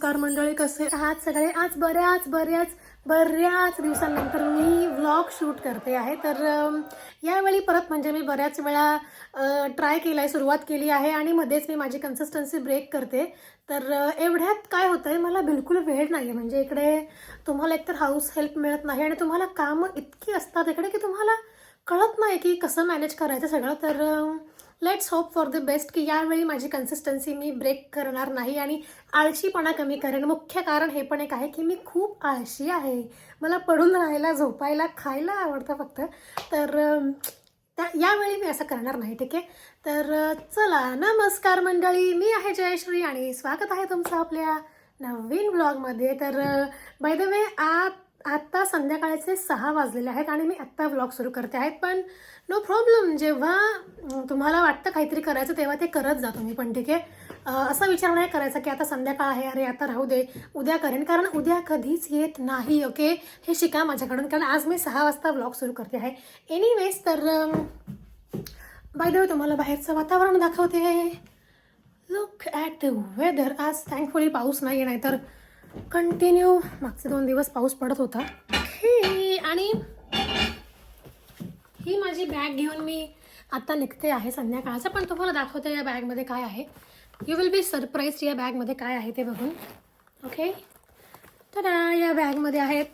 नमस्कार मंडळी, कसे आहात सगळे? आज बऱ्याच दिवसांनंतर मी व्लॉग शूट करते आहे. तर यावेळी परत म्हणजे मी बऱ्याच वेळा ट्राय केला आहे, सुरुवात केली आहे आणि मध्येच मी माझी कन्सिस्टन्सी ब्रेक करते. तर एवढ्यात काय होतं आहे, मला बिलकुल वेळ नाही आहे. म्हणजे इकडे तुम्हाला एकतर हाऊस हेल्प मिळत नाही आणि तुम्हाला कामं इतकी असतात इकडे की तुम्हाला कळत नाही की कसं मॅनेज करायचं सगळं. तर let's hope for the best की यावेळी माझी कन्सिस्टन्सी मी ब्रेक करणार नाही आणि आळशीपणा कमी करेन. मुख्य कारण हे पण एक आहे की मी खूप आळशी आहे. मला पडून राहायला, झोपायला, खायला आवडतं फक्त. तर यावेळी मी असं करणार नाही, ठीक आहे? तर चला, नमस्कार मंडळी, मी आहे जयश्री आणि स्वागत आहे तुमचं आपल्या नवीन व्लॉगमध्ये. तर बाय द वे आत्ता संध्याकाळचे 6 वाजलेले आहेत आणि मी आत्ता व्लॉग सुरू करते आहेत. पण नो प्रॉब्लेम, जेव्हा तुम्हाला वाटतं काहीतरी करायचं तेव्हा ते करत जा तुम्ही पण, ठीक आहे? असा विचार नाही करायचा की आता संध्याकाळ आहे, अरे आता राहू दे, उद्या करेन, कारण उद्या कधीच येत नाही. ओके, हे शिका माझ्याकडून, कारण आज मी 6 वाजता व्लॉग सुरू करते आहे. एनिवेज, तर बाय द वे तुम्हाला बाहेरचं वातावरण दाखवते. Look at the weather. आज थँकफुली पाऊस नाही आहे, नाहीतर कंटिन्यू मागचे 2 दिवस पाऊस पडत होता. आणि ही माझी बॅग घेऊन मी आता निघते आहे संध्याकाळचं. पण तुम्हाला दाखवते या बॅगमध्ये काय आहे. यू विल बी सरप्राईज या बॅगमध्ये काय आहे ते बघून. ओके, तर या बॅगमध्ये आहेत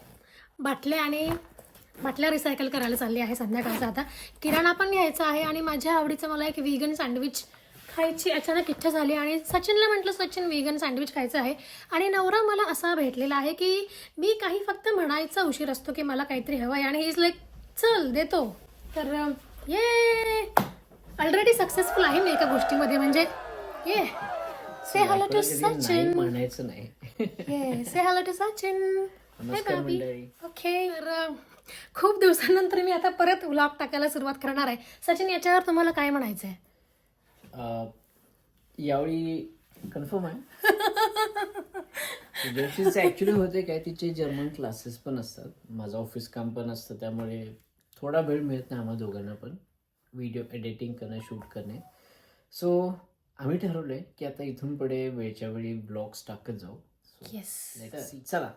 बाटल्या रिसायकल करायला चालली आहे संध्याकाळचं. आता किराणा पण घ्यायचा आहे आणि माझ्या आवडीचं मला एक व्हीगन सँडविच खायची अचानक इच्छा झाली आणि सचिनला म्हटलं, सचिन व्हीगन सँडविच खायचं आहे. आणि नवरा मला असा भेटलेला आहे की मी काही फक्त म्हणायचा उशीर असतो की मला काहीतरी हवं आहे आणि ही इज लाईक चल देतो. तर ये ऑलरेडी सक्सेसफुल आहे मी एका गोष्टीमध्ये. म्हणजे ये से हॅलो टू सचिन, म्हणायचं नाही. ये से हॅलो टू सचिन. नमस्कार मंडळी. ओके, तर खूप दिवसानंतर मी आता परत व्लॉग टाकायला सुरुवात करणार आहे. सचिन, याच्यावर तुम्हाला काय म्हणायचं आहे? यावेळी कन्फर्म आहे. जयश्रीचं ॲक्च्युली होते काय, तिचे जर्मन क्लासेस पण असतात, माझं ऑफिस काम पण असतं, त्यामुळे थोडा वेळ मिळत नाही आम्हाला दोघांना पण व्हिडिओ एडिटिंग करणे, शूट करणे. सो आम्ही ठरवलं आहे की आता इथून पुढे वेळच्या वेळी ब्लॉग्स टाकत जाऊ. येस, चला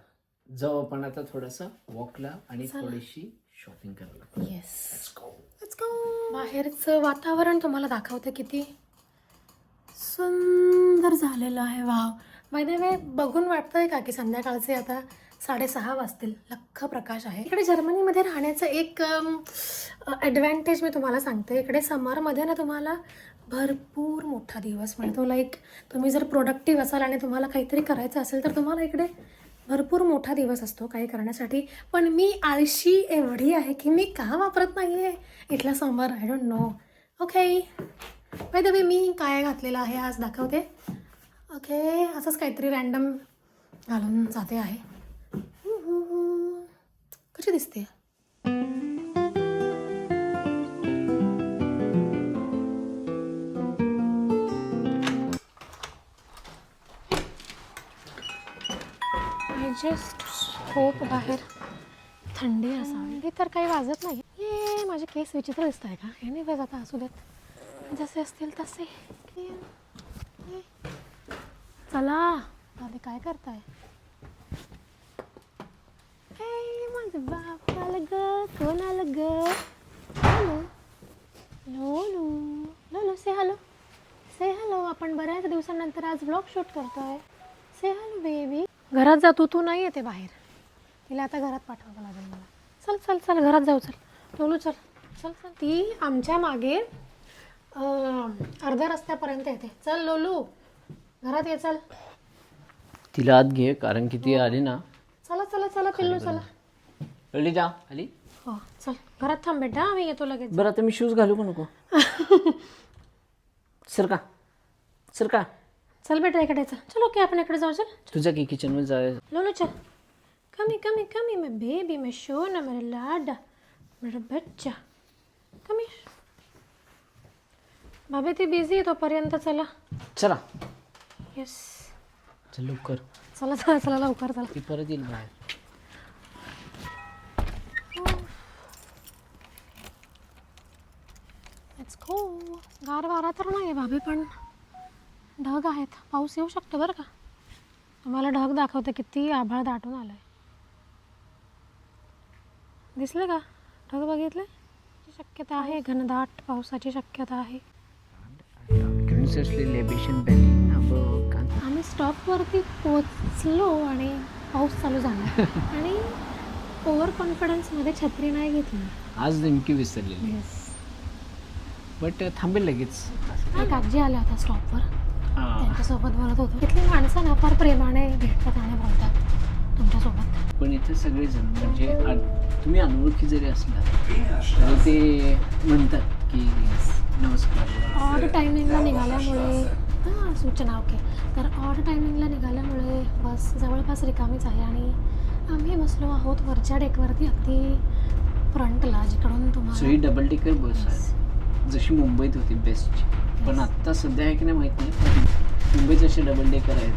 जाऊ आपण आता थोडासा वॉकला आणि थोडीशी शॉपिंग करायला. Yes, let's go. बाहेरचं वातावरण तुम्हाला दाखवते, किती सुंदर झालेलं आहे. वाव. बाय द वे, बघून वाटतंय का की संध्याकाळचे आता 6:30 वाजतील, लख्ख प्रकाश आहे. इकडे जर्मनीमध्ये राहण्याचं एक ॲडव्हान्टेज मी तुम्हाला सांगते. इकडे समरमध्ये ना तुम्हाला भरपूर मोठा दिवस मिळतो. लाईक तुम्ही जर प्रोडक्टिव्ह असाल आणि तुम्हाला काहीतरी करायचं असेल तर तुम्हाला इकडे भरपूर मोठा दिवस असतो काही करण्यासाठी. पण मी आळशी एवढी आहे की मी का वापरत नाही आहे इथला summer, I don't know. Okay, by the way मी काय घातलेलं आहे आज दाखवते. ओके, असंच काहीतरी रॅन्डम घालून जाते आहे. कशी दिसते? आय जस्ट होप बाहेर थंडी असावी. तर काही वाजत नाही. ये माझे केस विचित्र दिसत आहे का? एनिवेज, आता असू देत, जसे असतील तसे. चला दादी, काय करताय? माझं बाप आलं ग, कोण आलं ग? हॅलो लोलू, लोलू से हॅलो, से हॅलो. आपण बऱ्याच दिवसांनंतर आज व्लॉग शूट करतोय. से हॅलो बेबी. घरात जा, तू नाही येते बाहेर. तिला आता घरात पाठवावं लागेल मला. चल चल चल, घरात जाऊ. चल लोलू, चल चल चल. ती आमच्या मागे अर्ध्या रस्त्यापर्यंत येते. चल लोलू, घरात ये, चल. तिला आत घे, कारण की ती आली ना. चला चला चला पिल्लू, चला. ललिता आली. हो, चल घरात थांब बेटा, आम्ही येतो लगेच. बरं, आता मी शूज घालू का नको? सरका सरका. चल बेटा, इकडे चल. चल ओके, आपण इकडे जाऊ. चल तुझा की किचनमध्ये जाय. लोलू चल. कमी कमी कमी, मैं बेबी, मैं शोना, मेरा लाडा, मेरा बच्चा. कमी भाभी, ती बिझी आहे तोपर्यंत. चला चला. येस, चल लवकर. चला चला चला लवकर चला. ती परत येईल बाहेर. Let's go. गार वारा तर नाही आहे भाभी, पण ढग आहेत, पाऊस येऊ शकतो बरं का. तुम्हाला ढग दाखवते किती आभाळ दाटून आलंय. दिसलं का ढग बघितलं? शक्यता आहे घनदाट पावसाची शक्यता आहे. आम्ही स्टॉपवरती पोचलो आणि पाऊस चालू झाला आणि ओव्हर कॉन्फिडन्समध्ये छत्री नाही घेतली. आज नेमकी विसरलेली. बट थांबेल लगेच. एक आजी आल्या होत्या स्टॉपवर, त्यांच्यासोबत बोलत होतो. इथली माणसं ना फार प्रेमाने भेटतात आणि बोलतात तुमच्यासोबत. पण इथे सगळेजण म्हणजे तुम्ही अनोळखी जरी असला तरी ते म्हणतात की नमस्कार. ऑड टायमिंगला निघाल्यामुळे सूचना ओके. तर ऑड टायमिंगला निघाल्यामुळे बस जवळपास रिकामीच आहे आणि आम्ही बसलो आहोत वरच्या डेकवरती अगदी फ्रंटला, जिकडून सो ही तुम्हाला डबल डेकर बस आहे, जशी मुंबईत होती बेस्टची. पण आत्ता सध्या आहे की नाही माहीत नाही, पण मुंबईत जसे डबल डेकर आहेत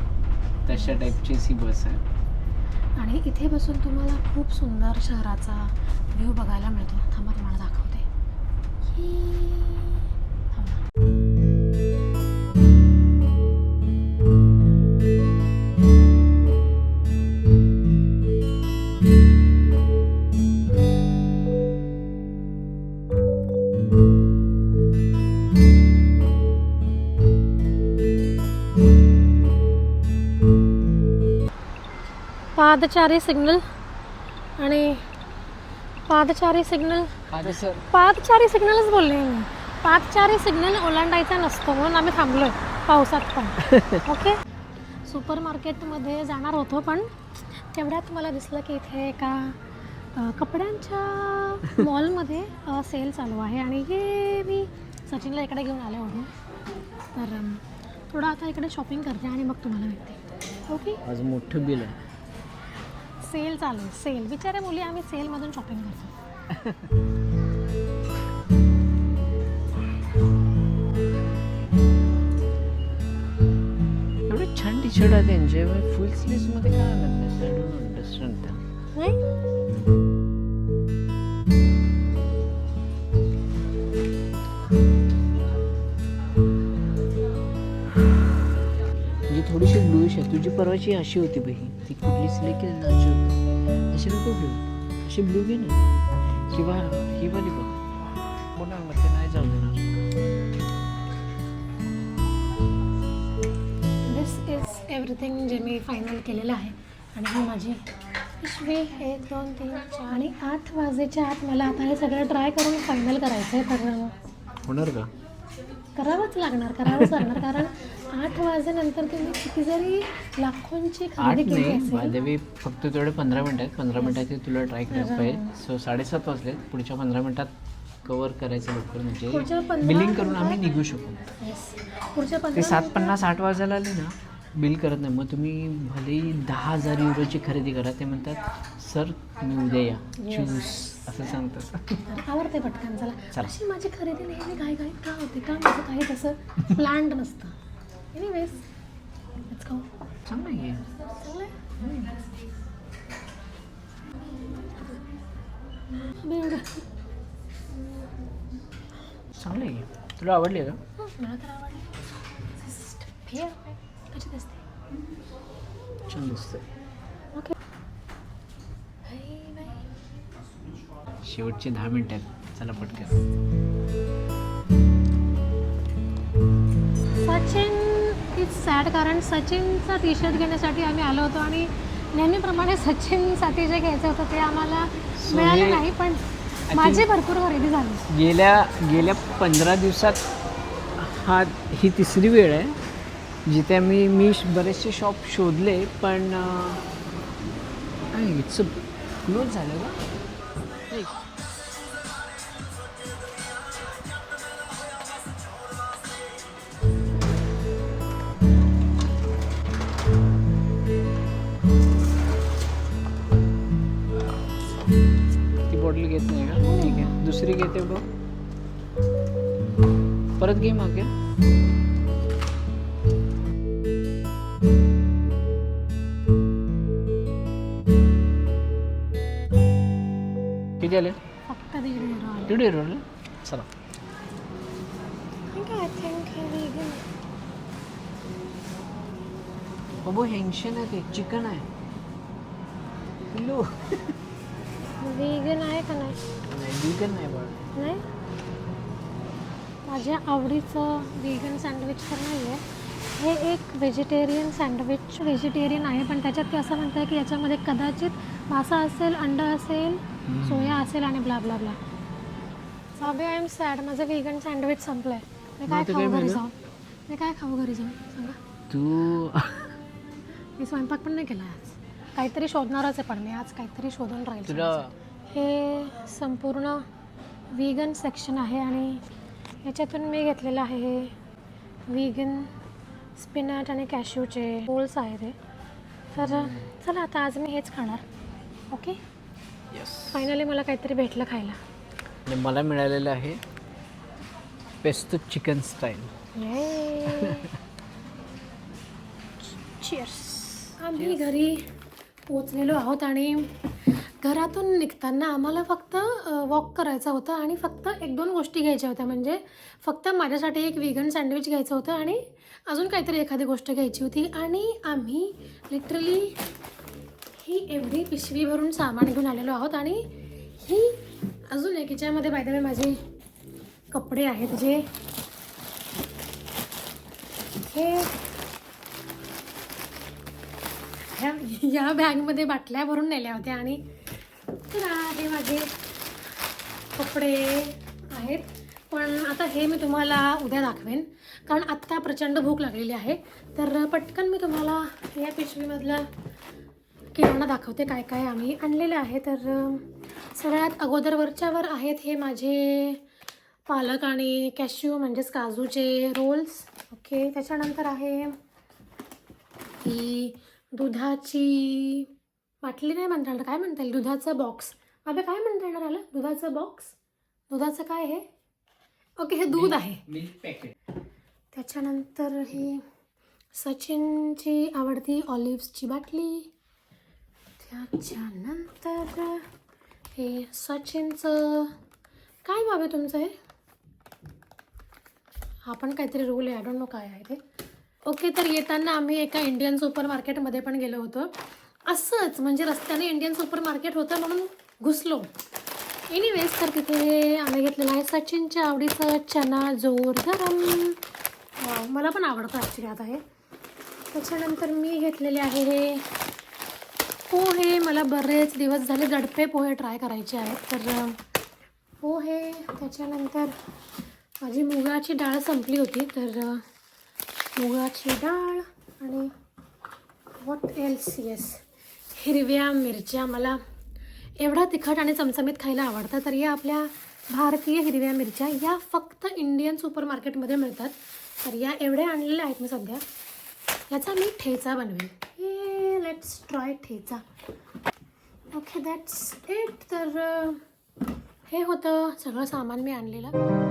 तशा टाईपचीच ही बस आहे. आणि इथे बसून तुम्हाला खूप सुंदर शहराचा व्ह्यू बघायला मिळतो. थांबा तुम्हाला दाखवते. थांबा. पादचारी सिग्नल आणि पादचारी सिग्नलच बोलले मी. पादचारी सिग्नल ओलांडायचा नसतो म्हणून आम्ही थांबलोय पावसात पण. ओके. सुपर मार्केटमध्ये जाणार होतो पण तेवढ्यात मला दिसलं की इथे एका कपड्यांच्या मॉलमध्ये सेल चालू आहे आणि हे मी सचिनला इकडे घेऊन आले होते. तर थोडं आता इकडे शॉपिंग करते आणि मग तुम्हाला भेटते. ओके. आज मोठं बिल आहे. सेल चालू आहे, सेल. बिचारे मुली आम्ही सेलमधून शॉपिंग करतो. एवढे छान टी शर्ट आहे त्यांचे, फुल स्लीव्स मध्ये काय आलं नाही. आय डोंट अंडरस्टँड त्या. म्हणजे थोडीशी ब्लूइश आहे. तुझी परवाची अशी होती बाई, ती कुठली सिलेक्ट केली ना, अशी नको ब्लू, अशी ब्लू घे ना. किंवा ही वाली बघ, बोला मग ते नाही जाऊ देणार. दिस इज एव्हरीथिंग जे मी फायनल केलेलं आहे. आणि ही माझी पिशवी 1 2 3 4 आणि 8 वाजेच्या आत मला आता हे सगळं ट्राय करून फायनल करायचं आहे. तर होणार का? करावंच लागणार कारण 8 वाजेनंतर तुम्ही किती जरी लाखोंची 8 खरेदी केली नाही, असेल. बाय फक्त तेवढे 15 मिनिट आहेत. 15 मिनिटात तुला ट्राय करायचं पाहिजे. सो 7:30 वाजले. पुढच्या 15 मिनिटात कव्हर करायचं लवकर, पुढच्या म्हणजे 15 बिलिंग करून आम्ही निघू शकू. Yes. पुढच्या ते 15 7:50 8 वाजायला आले ना, बिल करत नाही. मग तुम्ही भलेही 10,000 युरोची खरेदी करा, ते म्हणतात सर तुम्ही उद्या या, चूज असं सांगतात. आवडते पटकन. चला. चला. अशी माझी खरेदी नेहमी घाईघाईत का होते का, माझं काही तसं प्लॅन्ड नसतं. Anyways let's go. चांगलं आहे. चांगलं आहे. तुला आवडली का? मला तर आवडली. कशी दिसते? छान दिसतंय. ओके. शेवटचे 10 मिनिट आहेत. चला पटकन. सचिन इज सॅड कारण सचिनचा टी शर्ट घेण्यासाठी आम्ही आलो होतो आणि नेहमीप्रमाणे सचिनसाठी जे घ्यायचं होतं ते आम्हाला मिळालं नाही. पण माझी भरपूर खरेदी झाली. गेल्या 15 दिवसात ही तिसरी वेळ आहे जिथे मी बरेचसे शॉप शोधले, पण इट्स क्लोज झालं का? ती बॉटल घेत नाही का? ठीक आहे, दुसरी घेते बघ. परत घे मागे. किती आले? फक्त 1.5 युरो आले. 1.5 युरो. चला. बाबू हेंगशे नाही ते चिकन आहे. पिल्लू व्हेगन आहे का नाही? व्हेगन नाही बाळ. नाही, माझ्या आवडीचं व्हेगन सँडविच तर नाही आहे. हे एक व्हेजिटेरियन सँडविच व्हेजिटेरियन आहे, पण त्याच्यात ते असं म्हणतं की याच्यामध्ये कदाचित मासा असेल, अंडा असेल, सोया असेल आणि ब्ला ब्ला ब्ला. साबे आय एम सॅड, माझं व्हेगन सँडविच संपलं आहे. मी काय आता खाऊ काय घरी झालं? जाऊन? मी काय खाऊ घरी जाऊन सांगा? तू मी स्वयंपाक पण नाही केला आज. काहीतरी शोधणारच आहे, पण मी आज काहीतरी शोधून राहील. तुला हे संपूर्ण व्हीगन सेक्शन आहे आणि ह्याच्यातून मी घेतलेलं आहे हे व्हीगन स्पिनॅच आणि कॅश्यूचे रोल्स आहेत हे. तर चला आता आज मी हेच खाणार. Okay, yes. फायनली मला काहीतरी भेटलं खायला. आणि मला मिळालेलं आहे पेस्तो चिकन स्टाईल. ये चिअर्स. आम्ही घरी पोचलेलो आहोत आणि घरातून निघताना आम्हाला फक्त वॉक करायचं होतं आणि फक्त 1-2 गोष्टी घ्यायच्या होत्या. म्हणजे फक्त माझ्यासाठी एक व्हीगन सँडविच घ्यायचं होतं आणि अजून काहीतरी एखादी गोष्ट घ्यायची होती. आणि आम्ही लिटरली ही एवढी पिशवी भरून सामान घेऊन आलेलो आहोत. आणि ही अजून एक याच्यामध्ये बाय द वे माझे कपडे आहेत जे हे या बॅगमध्ये बाटल्या भरून नेल्या होत्या. आणि तर हे माझे कपडे आहेत, पण आता हे मी तुम्हाला उद्या दाखवेन कारण आत्ता प्रचंड भूक लागलेली आहे. तर पटकन मी तुम्हाला या पिशवीमधला किराणा दाखवते काय काय आम्ही आणलेलं आहे. तर सगळ्यात अगोदर वरच्यावर आहेत हे माझे पालक आणि कॅश्यू म्हणजेच काजूचे रोल्स. ओके, त्याच्यानंतर आहे ही दुधाची बाटली नाही म्हणता येणार, काय म्हणता येईल, दुधाचा बॉक्स. बाबा काय म्हणता येणार आलं? दुधाचा बॉक्स, दुधाचं काय हे? ओके, हे दूध आहे. Milk packet. त्याच्यानंतर ही सचिनची आवडती ऑलिव्हची बाटली. त्याच्यानंतर हे सचिनचं काय बाबा तुमचं हे? हा पण काहीतरी रोल आहे, आय डोंट नो काय आहे ते. ओके, तर येताना आम्ही एका इंडियन सुपर मार्केटमध्ये पण गेलो होतो. असंच म्हणजे रस्त्याने इंडियन सुपर मार्केट होतं म्हणून घुसलो. एनिवेज, तर तिथे आम्ही घेतलेलं आहे सचिनच्या आवडीचं चना जोर गरम. मला पण आवडतं ॲक्च्युली आता हे. त्याच्यानंतर मी घेतलेले आहे हे पोहे. मला बरेच दिवस झाले दडपे पोहे ट्राय करायचे आहेत, तर पोहे. त्याच्यानंतर माझी मुगाची डाळ संपली होती, तर मुगाची डाळ आणि व्हॉट एल्स, येस, हिरव्या मिरच्या. मला एवढा तिखट आणि चमचमीत खायला आवडतं, तर या आपल्या भारतीय हिरव्या मिरच्या या फक्त इंडियन सुपर मार्केटमध्ये मिळतात. तर या एवढ्या आणलेल्या आहेत मी सध्या. याचा मी ठेचा बनवेन. Let's try thecha. Okay, that's it. तर हे होतं सगळं सामान मी आणलेलं.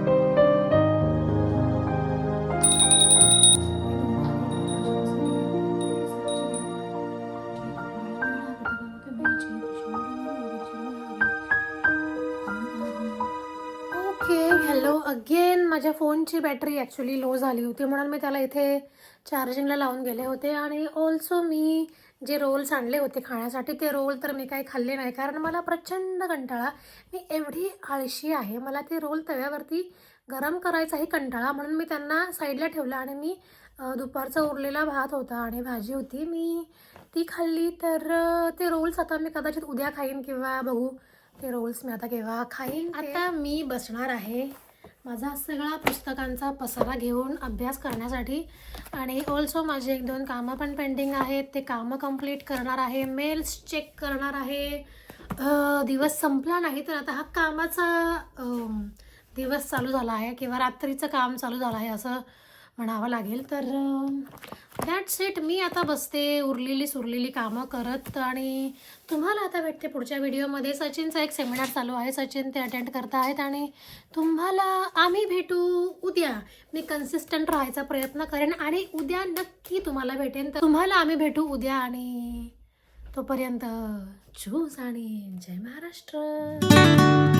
Hello again. माझ्या फोनची बॅटरी ॲक्च्युली लो झाली होती म्हणून मी त्याला इथे चार्जिंगला लावून गेले होते. आणि ऑल्सो मी जे रोल्स आणले होते खाण्यासाठी ते रोल तर मी काही खाल्ले नाही कारण मला प्रचंड कंटाळा. मी एवढी आळशी आहे, मला ते रोल तव्यावरती गरम करायचाही कंटाळा, म्हणून मी त्यांना साईडला ठेवलं. आणि मी दुपारचा उरलेला भात होता आणि भाजी होती, मी ती खाल्ली. तर ते रोल्स आता मी कदाचित उद्या खाईन किंवा बघू ते रोल्स मी आता केव्हा खाईन. आता मी बसणार आहे माझा सगळा पुस्तकांचा पसारा घेऊन अभ्यास करण्यासाठी. आणि ऑल्सो माझे 1-2 कामं पण पेंडिंग आहेत, ते कामं कंप्लीट करणार आहे. मेल्स चेक करणार आहे. दिवस संपला नाही तर आता हा कामाचा दिवस चालू झाला आहे किंवा रात्रीचं काम चालू झालं आहे असं म्हणावं लागेल. तर दॅट्स इट. मी आता बसते उरलेली सुरलेली कामं करत आणि तुम्हाला आता भेटते पुढच्या व्हिडिओमध्ये. सचिनचा एक सेमिनार चालू आहे, सचिन ते अटेंड करत आहेत आणि तुम्हाला आम्ही भेटू उद्या. मी कन्सिस्टंट राहायचा प्रयत्न करेन आणि उद्या नक्की तुम्हाला भेटेन. तर तुम्हाला आम्ही भेटू उद्या आणि तोपर्यंत चूज आणि जय महाराष्ट्र.